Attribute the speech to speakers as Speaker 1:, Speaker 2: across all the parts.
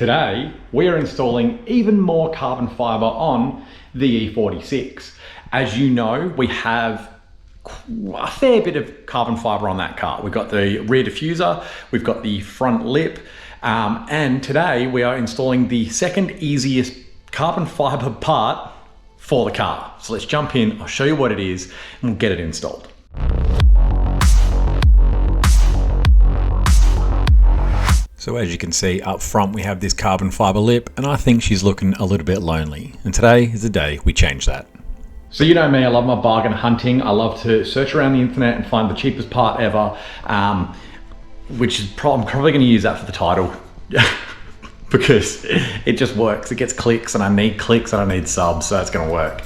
Speaker 1: Today, we are installing even more carbon fiber on the E46. As you know, we have a fair bit of carbon fiber on that car. We've got the rear diffuser, we've got the front lip, and today we are installing the second easiest carbon fiber part for the car. So let's jump in, I'll show you what it is, and we'll get it installed. So as you can see up front, we have this carbon fiber lip, and I think she's looking a little bit lonely. And today is the day we change that. So you know me, I love my bargain hunting. I love to search around the internet and find the cheapest part ever, which is I'm probably gonna use that for the title because it just works. It gets clicks and I need clicks and I need subs, so it's gonna work.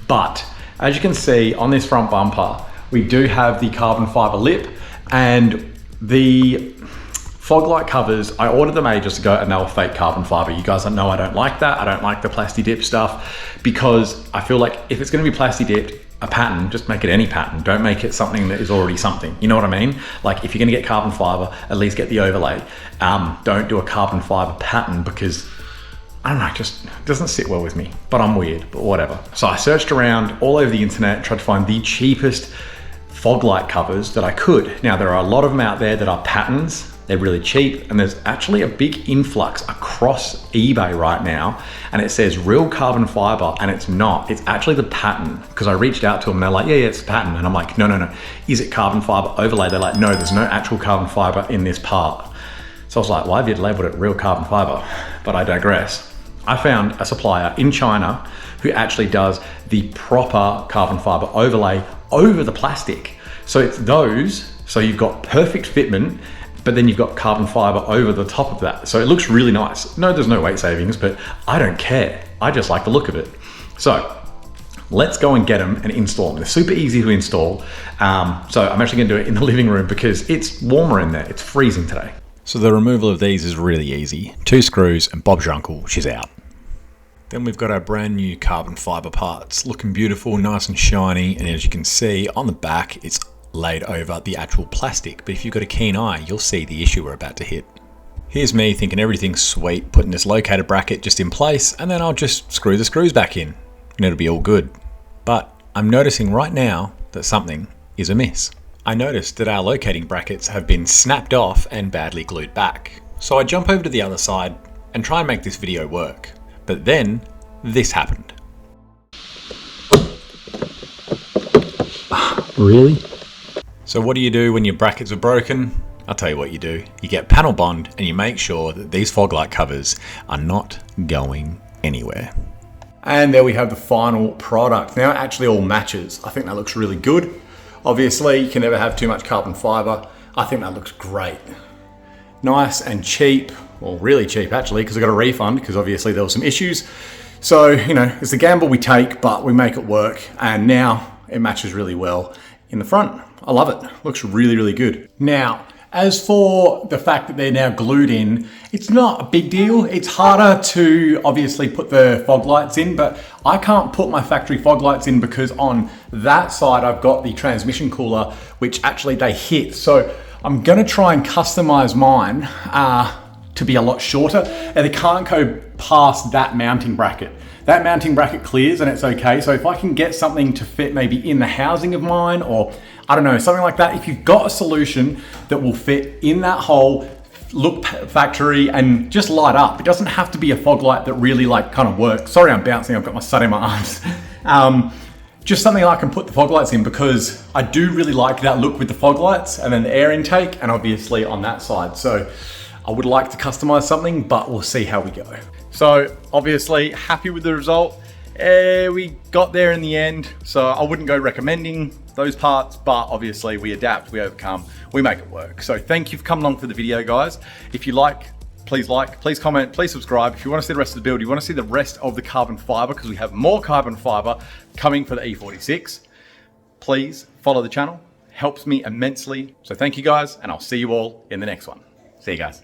Speaker 1: But as you can see on this front bumper, we do have the carbon fiber lip and the fog light covers. I ordered them ages ago and they were fake carbon fiber. You guys know I don't like that. I don't like the plasti dip stuff because I feel like if it's gonna be plasti dipped, a pattern, just make it any pattern. Don't make it something that is already something. You know what I mean? Like if you're gonna get carbon fiber, at least get the overlay. Don't do a carbon fiber pattern because I don't know, it just doesn't sit well with me, but I'm weird, but whatever. So I searched around all over the internet, tried to find the cheapest fog light covers that I could. Now there are a lot of them out there that are patterns. They're really cheap, and there's actually a big influx across eBay right now, and it says real carbon fiber, and it's not. It's actually the pattern, because I reached out to them, and they're like, yeah, it's the pattern, and I'm like, no. Is it carbon fiber overlay? They're like, no, there's no actual carbon fiber in this part. So I was like, why have you labeled it real carbon fiber? But I digress. I found a supplier in China who actually does the proper carbon fiber overlay over the plastic. So it's those, so you've got perfect fitment, but then you've got carbon fiber over the top of that. So it looks really nice. No, there's no weight savings, but I don't care. I just like the look of it. So let's go and get them and install them. They're super easy to install. So I'm actually gonna do it in the living room because it's warmer in there. It's freezing today. So the removal of these is really easy. 2 screws and Bob's your uncle, she's out. Then we've got our brand new carbon fiber parts, looking beautiful, nice and shiny. And as you can see on the back, it's laid over the actual plastic, but if you've got a keen eye, you'll see the issue we're about to hit. Here's me thinking everything's sweet, putting this locator bracket just in place, and then I'll just screw the screws back in, and it'll be all good. But I'm noticing right now that something is amiss. I noticed that our locating brackets have been snapped off and badly glued back. So I jump over to the other side and try and make this video work. But then, this happened. Really? So what do you do when your brackets are broken? I'll tell you what you do. You get panel bond and you make sure that these fog light covers are not going anywhere. And there we have the final product. Now it actually all matches. I think that looks really good. Obviously, you can never have too much carbon fiber. I think that looks great. Nice and cheap, well, really cheap actually, because I got a refund because obviously there were some issues. So, you know, it's a gamble we take, but we make it work. And now it matches really well in the front. I love it. Looks really, really good. Now, as for the fact that they're now glued in, it's not a big deal. It's harder to obviously put the fog lights in, but I can't put my factory fog lights in because on that side, I've got the transmission cooler, which actually they hit. So I'm gonna try and customize mine to be a lot shorter, and they can't go past that mounting bracket. That mounting bracket clears and it's okay. So if I can get something to fit maybe in the housing of mine, or I don't know, something like that. If you've got a solution that will fit in that hole, look factory and just light up. It doesn't have to be a fog light that really like kind of works. Sorry, I'm bouncing, I've got my son in my arms. Just something I can put the fog lights in because I do really like that look with the fog lights and then the air intake and obviously on that side. So I would like to customize something, but we'll see how we go. So obviously happy with the result. We got there in the end. So I wouldn't go recommending those parts, but obviously we adapt, we overcome, we make it work. So thank you for coming along for the video, guys. If you like, please comment, please subscribe. If you want to see the rest of the build, you want to see the rest of the carbon fiber, because we have more carbon fiber coming for the E46, please follow the channel. Helps me immensely. So thank you guys, and I'll see you all in the next one. See you guys.